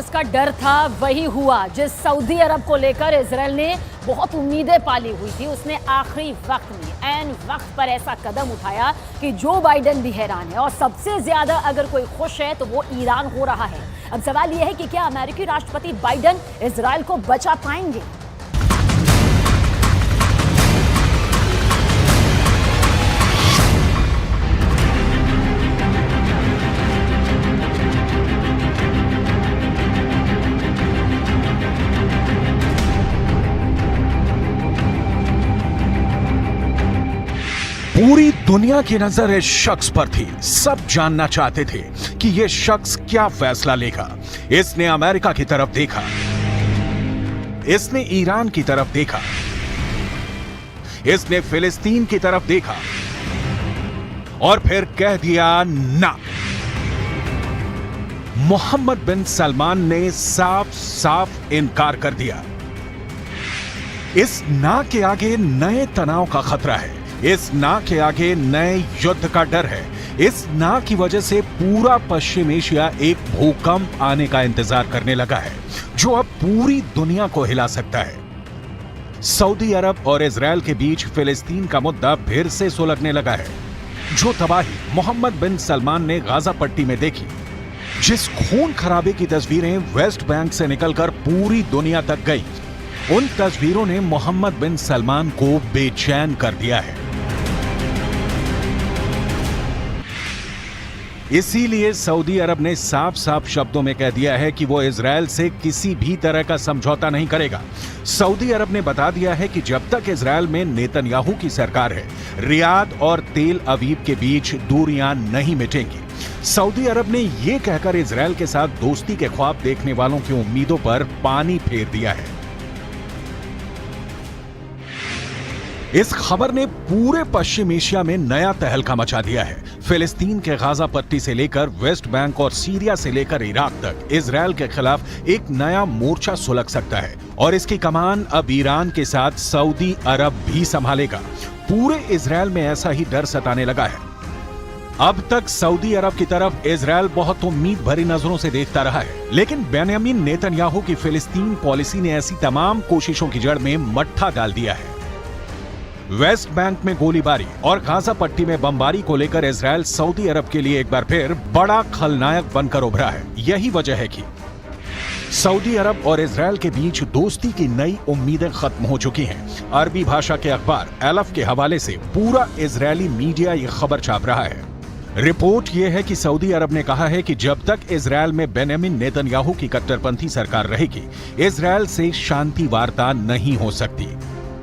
जिसका डर था वही हुआ। जिस सऊदी अरब को लेकर इजराइल ने बहुत उम्मीदें पाली हुई थी, उसने आखिरी वक्त में ऐन वक्त पर ऐसा कदम उठाया कि जो बाइडेन भी हैरान है। और सबसे ज्यादा अगर कोई खुश है तो वो ईरान हो रहा है। अब सवाल यह है कि क्या अमेरिकी राष्ट्रपति बाइडेन इजराइल को बचा पाएंगे? पूरी दुनिया की नजर इस शख्स पर थी। सब जानना चाहते थे कि यह शख्स क्या फैसला लेगा। इसने अमेरिका की तरफ देखा, इसने ईरान की तरफ देखा, इसने फिलिस्तीन की तरफ देखा और फिर कह दिया ना। मोहम्मद बिन सलमान ने साफ साफ इनकार कर दिया। इस ना के आगे नए तनाव का खतरा है, इस ना के आगे नए युद्ध का डर है। इस ना की वजह से पूरा पश्चिम एशिया एक भूकंप आने का इंतजार करने लगा है, जो अब पूरी दुनिया को हिला सकता है। सऊदी अरब और इजराइल के बीच फिलिस्तीन का मुद्दा फिर से सुलगने लगा है। जो तबाही मोहम्मद बिन सलमान ने गाजा पट्टी में देखी, जिस खून खराबे की तस्वीरें वेस्ट बैंक से निकलकर पूरी दुनिया तक गई, उन तस्वीरों ने मोहम्मद बिन सलमान को बेचैन कर दिया है। इसीलिए सऊदी अरब ने साफ साफ शब्दों में कह दिया है कि वो इजराइल से किसी भी तरह का समझौता नहीं करेगा। सऊदी अरब ने बता दिया है कि जब तक इजराइल में नेतन्याहू की सरकार है, रियाद और तेल अवीव के बीच दूरियां नहीं मिटेंगी। सऊदी अरब ने यह कहकर इजराइल के साथ दोस्ती के ख्वाब देखने वालों की उम्मीदों पर पानी फेर दिया है। इस खबर ने पूरे पश्चिम एशिया में नया तहलका मचा दिया है। फिलिस्तीन के गाजा पट्टी से लेकर वेस्ट बैंक और सीरिया से लेकर इराक तक इजराइल के खिलाफ एक नया मोर्चा सुलग सकता है और इसकी कमान अब ईरान के साथ सऊदी अरब भी संभालेगा। पूरे इजराइल में ऐसा ही डर सताने लगा है। अब तक सऊदी अरब की तरफ इजराइल बहुत उम्मीद भरी नजरों से देखता रहा है, लेकिन बेंयामीन नेतन्याहू की फिलिस्तीन पॉलिसी ने ऐसी तमाम कोशिशों की जड़ में मट्ठा डाल दिया है। वेस्ट बैंक में गोलीबारी और गाजा पट्टी में बमबारी को लेकर इजराइल सऊदी अरब के लिए एक बार फिर बड़ा खलनायक बनकर उभरा है। यही वजह है कि सऊदी अरब और इजराइल के बीच दोस्ती की नई उम्मीदें खत्म हो चुकी हैं। अरबी भाषा के अखबार एलफ के हवाले से पूरा इजरायली मीडिया ये खबर छाप रहा है। रिपोर्ट यह है कि सऊदी अरब ने कहा है कि जब तक इजराइल में बेंयामीन नेतन्याहू की कट्टरपंथी सरकार रहेगी, इजराइल से शांति वार्ता नहीं हो सकती।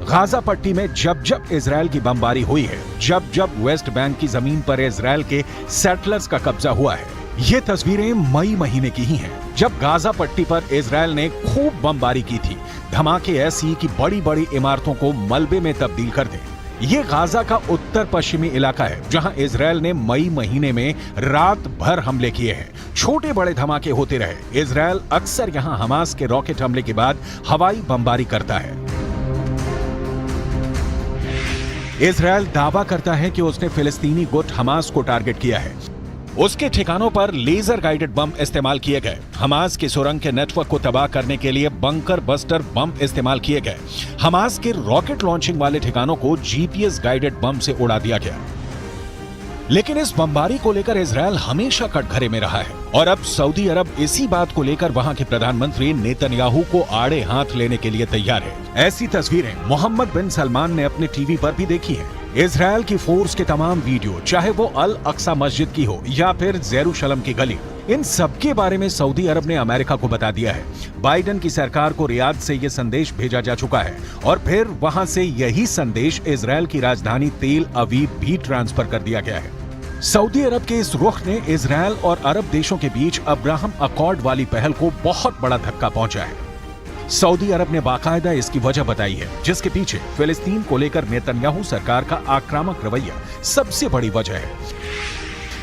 गाजा पट्टी में जब जब इजराइल की बमबारी हुई है, जब जब वेस्ट बैंक की जमीन पर इजराइल के सेटलर्स का कब्जा हुआ है, ये तस्वीरें मई महीने की ही हैं, जब गाजा पट्टी पर इजराइल ने खूब बमबारी की थी। धमाके ऐसी कि बड़ी बड़ी इमारतों को मलबे में तब्दील कर दें। ये गाजा का उत्तर पश्चिमी इलाका है, जहां इजराइल ने मई महीने में रात भर हमले किए हैं। छोटे बड़े धमाके होते रहे। इजराइल अक्सर यहां हमास के रॉकेट हमले के बाद हवाई बमबारी करता है। इजराइल दावा करता है कि उसने फिलिस्तीनी गुट हमास को टारगेट किया है। उसके ठिकानों पर लेजर गाइडेड बम इस्तेमाल किए गए। हमास के सुरंग के नेटवर्क को तबाह करने के लिए बंकर बस्टर बम इस्तेमाल किए गए। हमास के रॉकेट लॉन्चिंग वाले ठिकानों को जीपीएस गाइडेड बम से उड़ा दिया गया। लेकिन इस बमबारी को लेकर इजराइल हमेशा कटघरे में रहा है और अब सऊदी अरब इसी बात को लेकर वहां के प्रधानमंत्री नेतन्याहू को आड़े हाथ लेने के लिए तैयार है। ऐसी तस्वीरें मोहम्मद बिन सलमान ने अपने टीवी पर भी देखी हैं। इजराइल की फोर्स के तमाम वीडियो, चाहे वो अल अक्सा मस्जिद की हो या फिर जेरूशलम की गली, इन सब के बारे में सऊदी अरब ने अमेरिका को बता दिया है। बाइडेन की सरकार को रियाद से यह संदेश भेजा जा चुका है और फिर वहां से यही संदेश इजराइल की राजधानी तेल अवीव भी ट्रांसफर कर दिया गया है। सऊदी अरब के इस रुख ने इजराइल और अरब देशों के बीच अब्राहम अकॉर्ड वाली पहल को बहुत बड़ा धक्का पहुंचा है। सऊदी अरब ने बाकायदा इसकी वजह बताई है, जिसके पीछे फिलिस्तीन को लेकर नेतन्याहू सरकार का आक्रामक रवैया सबसे बड़ी वजह है।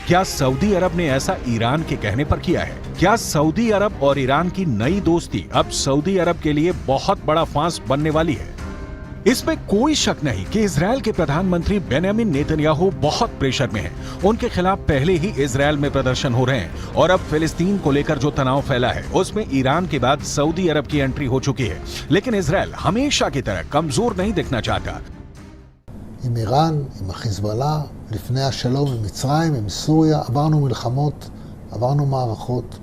क्या सऊदी अरब ने ऐसा ईरान के कहने पर किया है? क्या सऊदी अरब और ईरान की नई दोस्ती अब सऊदी अरब के लिए बहुत बड़ा फांस बनने वाली है? इसमें कोई शक नहीं कि इजरायल के प्रधानमंत्री बेंयामिन नेतन्याहू बहुत प्रेशर में हैं। उनके खिलाफ पहले ही इजरायल में प्रदर्शन हो रहे हैं और अब फिलिस्तीन को लेकर जो तनाव फैला है उसमें ईरान के बाद सऊदी अरब की एंट्री हो चुकी है। लेकिन इजरायल हमेशा की तरह कमजोर नहीं दिखना चाहता। עם איראן, עם החיזבאללה, לפני השלום עם מצרים, עם סוריה, עברנו מלחמות, עברנו מערכות,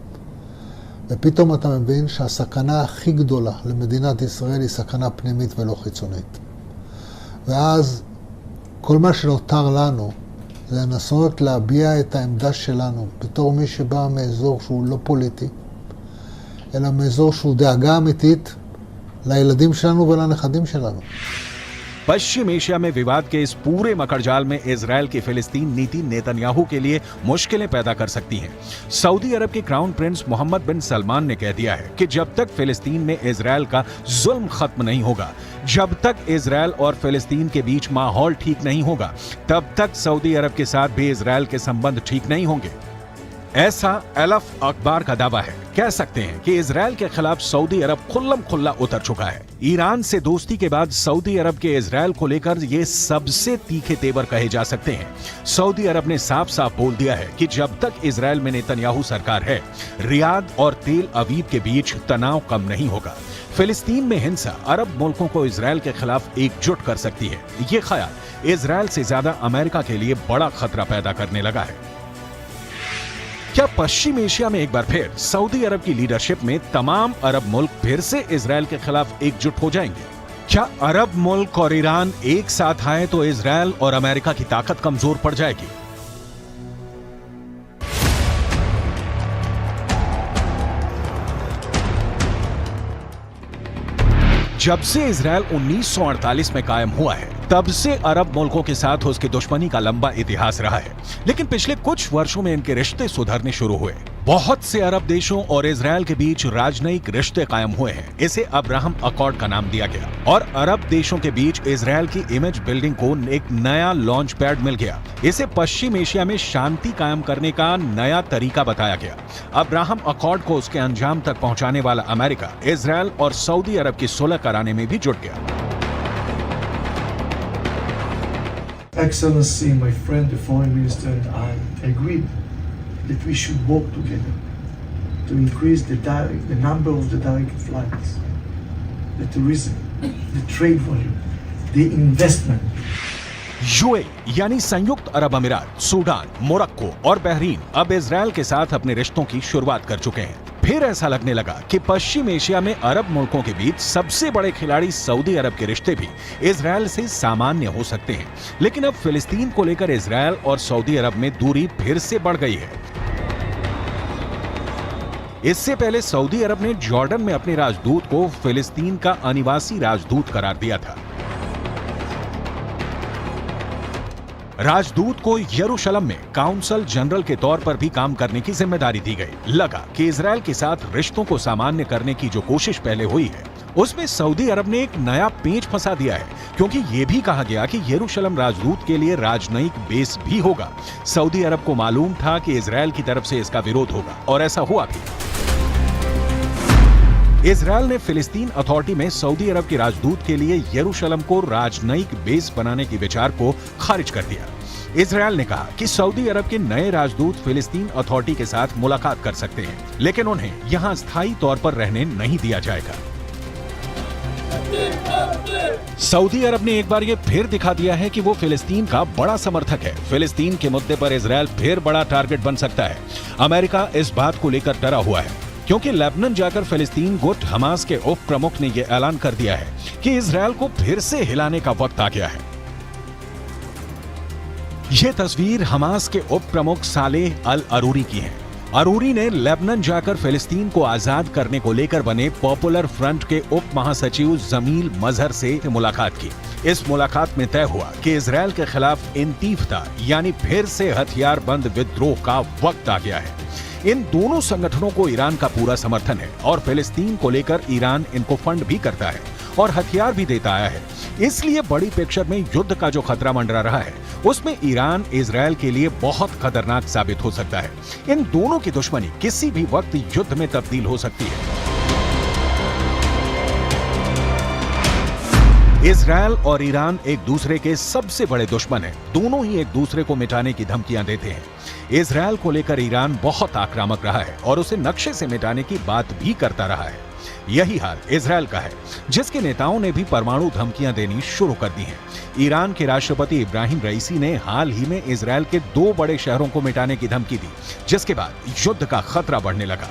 ופתאום אתה מבין שהסכנה הכי גדולה למדינת ישראל היא סכנה פנימית ולא חיצונית. ואז כל מה שנותר לנו זה לנסות להביע את העמדה שלנו בתור מי שבא מאזור שהוא לא פוליטי, אלא מאזור שהוא דאגה אמיתית לילדים שלנו ולנכדים שלנו. पश्चिम एशिया में विवाद के इस पूरे मकड़जाल में इजरायल की फिलिस्तीन नीति नेतन्याहू के लिए मुश्किलें पैदा कर सकती है। सऊदी अरब के क्राउन प्रिंस मोहम्मद बिन सलमान ने कह दिया है कि जब तक फिलिस्तीन में इजरायल का जुल्म खत्म नहीं होगा, जब तक इजरायल और फिलिस्तीन के बीच माहौल ठीक नहीं होगा, तब तक सऊदी अरब के साथ भी इजरायल के संबंध ठीक नहीं होंगे। ऐसा अलफ अखबार का दावा है। कह सकते हैं कि इजरायल के खिलाफ सऊदी अरब खुल्लम खुल्ला उतर चुका है। ईरान से दोस्ती के बाद सऊदी अरब के इजरायल को लेकर ये सबसे तीखे तेवर कहे जा सकते हैं। सऊदी अरब ने साफ साफ बोल दिया है कि जब तक इजरायल में नेतन्याहू सरकार है, रियाद और तेल अवीव के बीच तनाव कम नहीं होगा। फिलिस्तीन में हिंसा अरब मुल्कों को इजरायल के खिलाफ एकजुट कर सकती है। ये ख्याल इजरायल से ज्यादा अमेरिका के लिए बड़ा खतरा पैदा करने लगा है। क्या पश्चिम एशिया में एक बार फिर सऊदी अरब की लीडरशिप में तमाम अरब मुल्क फिर से इजरायल के खिलाफ एकजुट हो जाएंगे? क्या अरब मुल्क और ईरान एक साथ आए तो इजरायल और अमेरिका की ताकत कमजोर पड़ जाएगी? जब से इजरायल 1948 में कायम हुआ है, तब से अरब मुल्कों के साथ उसकी दुश्मनी का लंबा इतिहास रहा है। लेकिन पिछले कुछ वर्षों में इनके रिश्ते सुधरने शुरू हुए। बहुत से अरब देशों और इजरायल के बीच राजनयिक रिश्ते कायम हुए हैं। इसे अब्राहम अकॉर्ड का नाम दिया गया और अरब देशों के बीच इजरायल की इमेज बिल्डिंग को एक नया लॉन्च पैड मिल गया। इसे पश्चिम एशिया में शांति कायम करने का नया तरीका बताया गया। अब्राहम अकॉर्ड को उसके अंजाम तक पहुंचाने वाला अमेरिका, इजरायल और सऊदी अरब की सुलह कराने में भी जुट गया। Excellency, my friend, the foreign minister, and I agreed that we should work together to increase the number of the direct flights, the tourism, the trade volume, the investment. UAE यानी संयुक्त अरब अमीरात, सूडान, मोरक्को और Bahrain अब Israel के साथ अपने रिश्तों की शुरुआत कर चुके हैं। फिर ऐसा लगने लगा कि पश्चिम एशिया में अरब मुल्कों के बीच सबसे बड़े खिलाड़ी सऊदी अरब के रिश्ते भी इजरायल से सामान्य हो सकते हैं। लेकिन अब फिलिस्तीन को लेकर इजरायल और सऊदी अरब में दूरी फिर से बढ़ गई है। इससे पहले सऊदी अरब ने जॉर्डन में अपने राजदूत को फिलिस्तीन का अनिवासी राजदूत करार दिया था। राजदूत को यरूशलेम में काउंसल जनरल के तौर पर भी काम करने की जिम्मेदारी दी गई। लगा कि इजरायल के साथ रिश्तों को सामान्य करने की जो कोशिश पहले हुई है, उसमें सऊदी अरब ने एक नया पेंच फंसा दिया है, क्योंकि ये भी कहा गया कि यरूशलेम राजदूत के लिए राजनयिक बेस भी होगा। सऊदी अरब को मालूम था कि इजरायल की तरफ से इसका विरोध होगा और ऐसा हुआ भी। इजरायल ने फिलिस्तीन अथॉरिटी में सऊदी अरब के राजदूत के लिए यरूशलेम को राजनयिक बेस बनाने के विचार को खारिज कर दिया। इजरायल ने कहा कि सऊदी अरब के नए राजदूत फिलिस्तीन अथॉरिटी के साथ मुलाकात कर सकते हैं, लेकिन उन्हें यहां स्थायी तौर पर रहने नहीं दिया जाएगा। सऊदी अरब ने एक बार ये फिर दिखा दिया है कि वो फिलिस्तीन का बड़ा समर्थक है। फिलिस्तीन के मुद्दे पर इजरायल फिर बड़ा टारगेट बन सकता है। अमेरिका इस बात को लेकर डरा हुआ है, क्योंकि लेबनान जाकर फिलिस्तीन गुट हमास के उप प्रमुख ने यह ऐलान कर दिया है कि इजरायल को फिर से हिलाने का वक्त आ गया है। यह तस्वीर हमास के उप प्रमुख सालेह अल अरूरी की है। अरूरी ने लेबनान जाकर फिलिस्तीन को आजाद करने को लेकर बने पॉपुलर फ्रंट के उप महासचिव जमील मजहर से मुलाकात की। इस मुलाकात में तय हुआ कि इजरायल के खिलाफ इंतीफता यानी फिर से हथियार बंद विद्रोह का वक्त आ गया है। इन दोनों संगठनों को ईरान का पूरा समर्थन है और फिलिस्तीन को लेकर ईरान इनको फंड भी करता है और हथियार भी देता आया है। इसलिए बड़ी पिक्चर में युद्ध का जो खतरा मंडरा रहा है, उसमें ईरान इजरायल के लिए बहुत खतरनाक साबित हो सकता है। इन दोनों की दुश्मनी किसी भी वक्त युद्ध में तब्दील हो सकती है। इजरायल और ईरान एक दूसरे के सबसे बड़े दुश्मन हैं। दोनों ही एक दूसरे को मिटाने की धमकियां देते हैं। इजरायल को लेकर ईरान बहुत आक्रामक रहा है और उसे नक्शे से मिटाने की बात भी करता रहा है। यही हाल इजरायल का है, जिसके नेताओं ने भी परमाणु धमकियां देनी शुरू कर दी हैं। ईरान के राष्ट्रपति इब्राहिम रईसी ने हाल ही में इजरायल के 2 बड़े शहरों को मिटाने की धमकी दी, जिसके बाद युद्ध का खतरा बढ़ने लगा।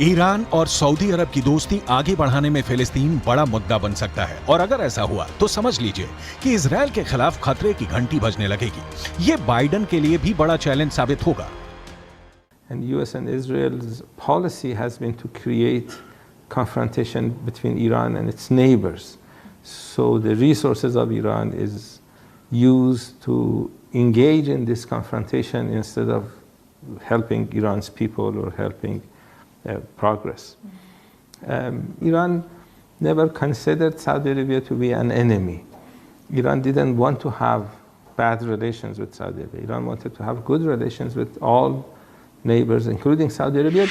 ईरान और सऊदी अरब की दोस्ती आगे बढ़ाने में फिलिस्तीन बड़ा मुद्दा बन सकता है, और अगर ऐसा हुआ तो समझ लीजिए कि इजरायल के खिलाफ खतरे की घंटी बजने लगेगी। ये बाइडेन के लिए भी बड़ा चैलेंज साबित होगा। And US and Israel's policy has been to create confrontation between Iran and its neighbors. So the resources of Iran is used to engage in this confrontation instead of helping Iran's people or helping progress. Iran never considered Saudi Arabia to be an enemy. Iran didn't want to have bad relations with Saudi Arabia. Iran wanted to have good relations with all neighbors, including Saudi Arabia.